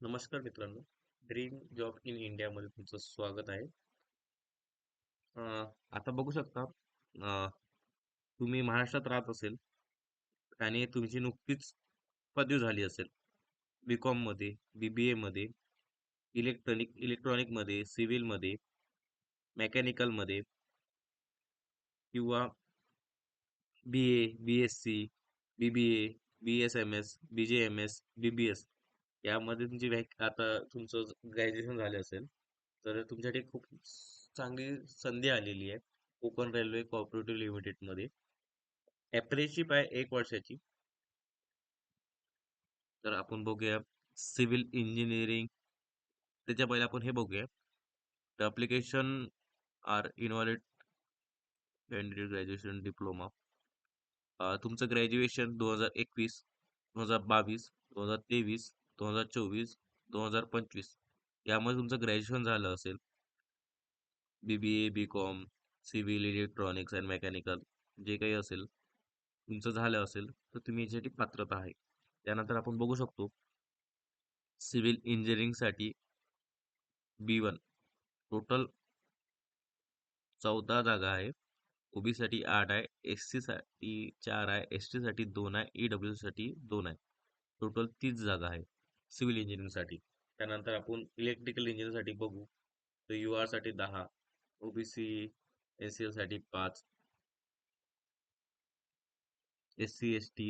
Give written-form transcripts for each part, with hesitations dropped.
नमस्कार मित्रांनो. Dream job in इंडियामध्ये तुमचं स्वागत आहे. आता बघू शकता, तुम्ही महाराष्ट्रात राहत असेल आणि तुमची नुकतीच पदवी झाली असेल. बी.कॉम मध्ये, बी.बी.ए मध्ये, इलेक्ट्रॉनिक मध्ये, सिव्हिल मध्ये, मेकॅनिकल मध्ये किंवा बी.ए, बी.एससी, बी.बी.ए, बी.एस.एम.एस, बी.जे.एम.एस, बी.बी.एस यामध्ये आता तुमचं ग्रॅज्युएशन झाले असेल, तर तुमच्यासाठी खूप चांगली संधी आलेली आहे. कोकण रेल्वे कोऑपरेटिव्ह लिमिटेड मध्ये अप्रेंटिसशिप आहे 1 वर्षाची. तर आपण बघूया सिव्हिल इंजिनिअरिंग. त्याच्या पहिले आपण हे बघूया. The application are invalid candidate graduation diploma. तुमचं ग्रॅज्युएशन 2021, 2022, 2023, 2024, 2025 यामध्ये तुमचं ग्रॅज्युएशन झालं असेल. BBA, BCom, civil, electronics and mechanical जे काही असेल तुमचं झालं असेल तर तुम्ही याच्यासाठी पात्रता आहे. त्यानंतर आपण बघू शकतो सिव्हिल इंजिनिअरिंगसाठी B1 टोटल 14 जागा आहे. ओबी साठी 8 आहे, एससी साठी 4 आहे, एसटी साठी 2 आहे, ईडब्ल्यू साठी 2 आहे. टोटल 30 जागा आहे सिव्हिल इंजिनिअरिंग साठी. त्यानंतर आपण इलेक्ट्रिकल इंजिनिअरिंग साठी बघू तर UR साठी 10, ओबीसी एससी साठी 5, SC ST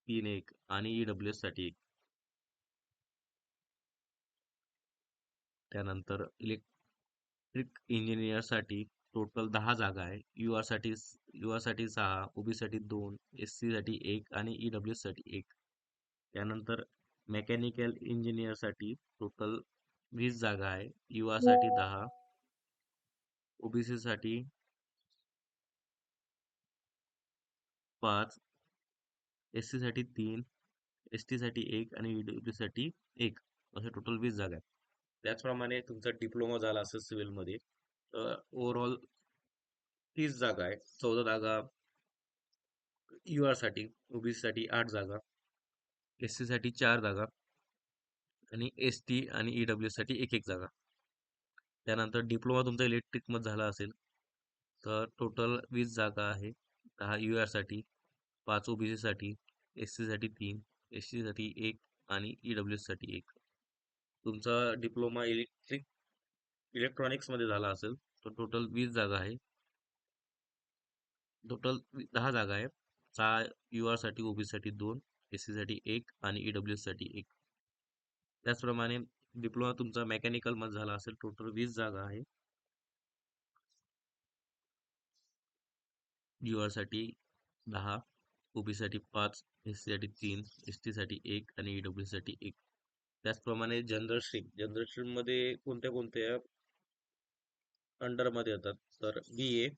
3 1 आणि ईडब्ल्यूएस साठी 1. त्यानंतर इलेक्ट्रिक इंजिनियर साठी टोटल 10 जागा आहे. युआर साठी 6, ओबी साठी 2, एससी साठी 1 आणि ईडब्ल्यूएस साठी 1. त्यानंतर मेकॅनिकल इंजिनियर साठी टोटल 20 जागा आहे. युआर साठी 10, ओबीसी साठी 5, एससी साठी 3, एसटी साठी 1 आणि ईडब्ल्यू साठी 1. असे टोटल 20 जागा आहेत. त्याचप्रमाणे तुमचा डिप्लोमा झाला असेल सिव्हिल मध्ये तर ओव्हरऑल 30 जागा आहे. 14 जागा युआर साठी, ओबीसी साठी 8 जागा, एससी साठी 4 जागा आणि एसटी आणि ईडब्ल्यू साठी एक एक जागा. त्यानंतर डिप्लोमा तुमचा इलेक्ट्रिक मध्ये झाला असेल तर टोटल 20 जागा आहे. 10 युआर साठी, 5 ओबीसी साठी, एससी साठी 3, एसटी साठी 1 आणि ईडब्ल्यू साठी 1. तुमचा डिप्लोमा इलेक्ट्रॉनिक्स मध्ये झाला असेल तर टोटल 20 जागा आहे. टोटल 10 जागा आहे. 6 युआर साठी, ओबीसी साठी 2, एससी साठी 1 आणि ईडब्ल्यू साठी 1. त्याचप्रमाणे डिप्लोमा तुमचा मेकॅनिकल मध्ये झाला असेल टोटल 20 जागा आहे. युआर साठी 10, ओबीसी साठी 5, एससी साठी 3, एसटी साठी 1 आणि ईडब्ल्यू साठी 1. त्याचप्रमाणे जनरल स्ट्रीम मध्ये कोणत्या कोणत्या अंडर मध्ये येतात तर BA,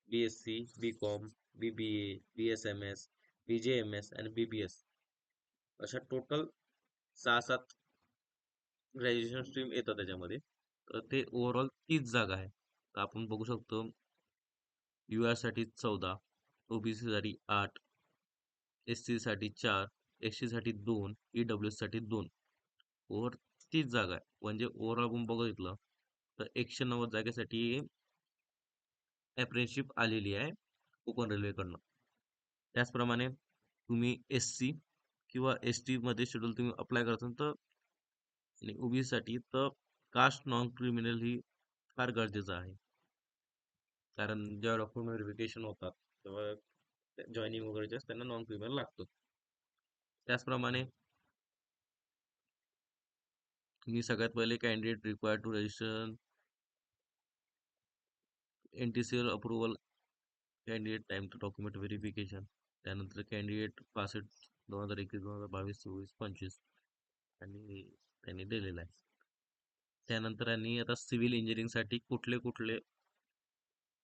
BSc, B.कॉम, BBA, BSMS, BJMS आणि BBS अशा टोटल 6-7 ग्रॅज्युएशन स्ट्रीम येतात त्याच्यामध्ये. तर ते ओव्हरऑल 30 जागा आहे. तर आपण बघू शकतो युआर साठी 14, ओबीसी साठी 8, एससी साठी 4, एसटी साठी 2, ईडब्ल्यू साठी 2. ओव्हर 30 जागा आहे. म्हणजे ओव्हरऑल आपण बघितलं तर 190 जागेसाठी अप्रेंटिसशिप आलेली आहे कोकण रेल्वेकडनं. त्याचप्रमाणे तुम्ही एससी किंवा एसटी मध्ये शेड्यूल तुम्ही अप्लाय करता तर आणि ओबीसी साठी तर कास्ट नॉन क्रिमिनल ही फार गरजेचं आहे. कारण जेव्हा डॉक्युमेंट व्हेरिफिकेशन होतात तेव्हा जॉईनिंग वगैरे जे असतं त्यांना नॉन क्रिमिनल लागतो. त्याचप्रमाणे तुम्ही सगळ्यात पहिले candidate required to register N T C L approval, candidate time to document verification. त्यानंतर कॅन्डिडेट पासवर्ड 2021, 2022, 24, 25 आणि त्यांनी दिलेला आहे. त्यानंतर आणि आता सिव्हिल इंजिनिअरिंगसाठी कुठले कुठले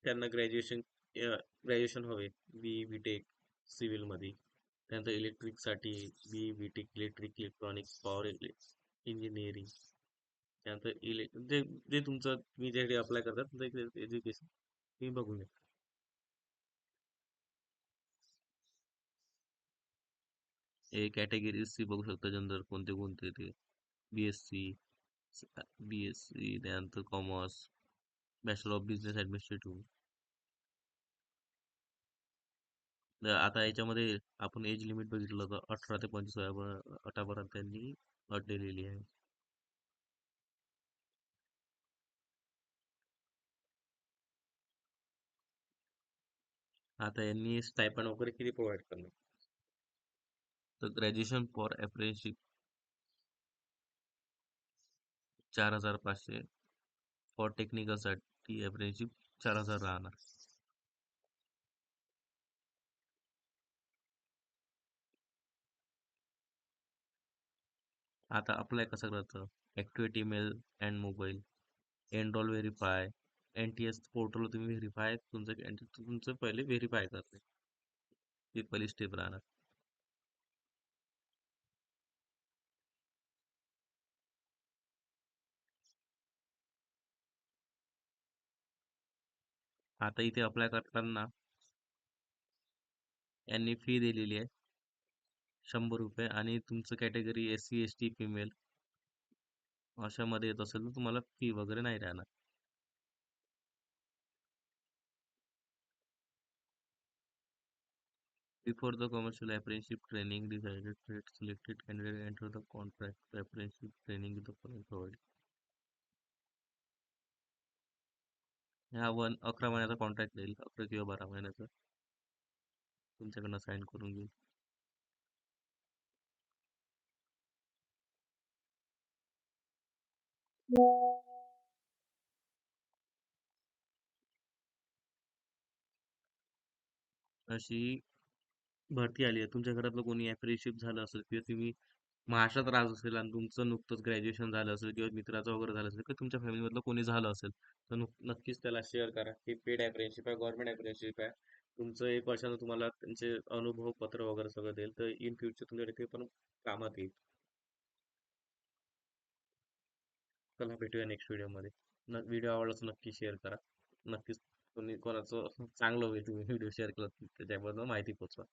त्यांना ग्रॅज्युएशन हवे. बी.टेक सिव्हिल मध्ये. त्यानंतर इलेक्ट्रिकसाठी बी.टेक इलेक्ट्रॉनिक्स, पॉवर इंजिनिअरिंग. त्यानंतर जे जे तुमचं तुम्ही ज्यासाठी अप्लाय करतात तुमचं एज्युकेशन तुम्ही बघून घ्या. हे कॅटेगरीज बघू शकता जनरल कोणते कोणते ते. BSc, BSc त्यानंतर commerce, bachelor of business administrative. आता याच्यामध्ये आपण एज लिमिट बघितलं तर 18 ते 25 अठापर्यंत त्यांनी अट दिलेली आहे. आता यांनी स्टायपन वगैरे किती प्रोव्हाइड करणार? तर graduation for apprenticeship 4,500, for technical साठी अप्रेंटिसशिप 4,000 राहणार. आता अप्लाय कसं करायचं? Activity mail and mobile, enrol verify, NTS portal तुम्ही व्हेरीफाय तुमचं पहिले व्हेरीफाय करते. ती पहिली स्टेप राहणार. आता इथे अप्लाय करताना यांनी फी दिलेली आहे ₹100, आणि तुमचं कॅटेगरी SC ST फिमेल अशामध्ये येत असेल तर तुम्हाला फी वगैरे नाही राहणार. Before the commercial apprenticeship training, decided selected candidate enter the contract apprenticeship training with the following provided. ह्या 11 महिन्याचा कॉन्ट्रॅक्ट देईल, 11 किंवा 12 महिन्याचा तुमच्याकडनं साईन करून घेईल. अशी भरती आली आहे. तुमच्या घरातलं कोणी अप्रेंटिसशिप झालं असेल किंवा तुम्ही महाराष्ट्रात राहत असेल आणि तुमचं नुकतंच ग्रॅज्युएशन झालं असेल किंवा मित्राचं वगैरे झालं असेल किंवा तुमच्या फॅमिलीमधलं कोणी झालं असेल तर नक्कीच त्याला शेअर करा. ही पेड अप्रेंटिसशिप आहे, गव्हर्नमेंट अप्रेंटिसशिप आहे. तुमचं 1 वर्षानं तुम्हाला त्यांचे अनुभव पत्र वगैरे सगळं देईल, तर इन फ्युचर तुमच्याकडे ते पण कामात येईल. चला भेटूया नेक्स्ट व्हिडिओमध्ये. व्हिडिओ आवडला तर नक्की शेअर करा. नक्कीच कोणी कोणाचं चांगलं होईल तुम्ही व्हिडिओ शेअर केला तर त्याच्याबद्दल माहिती पोचवा.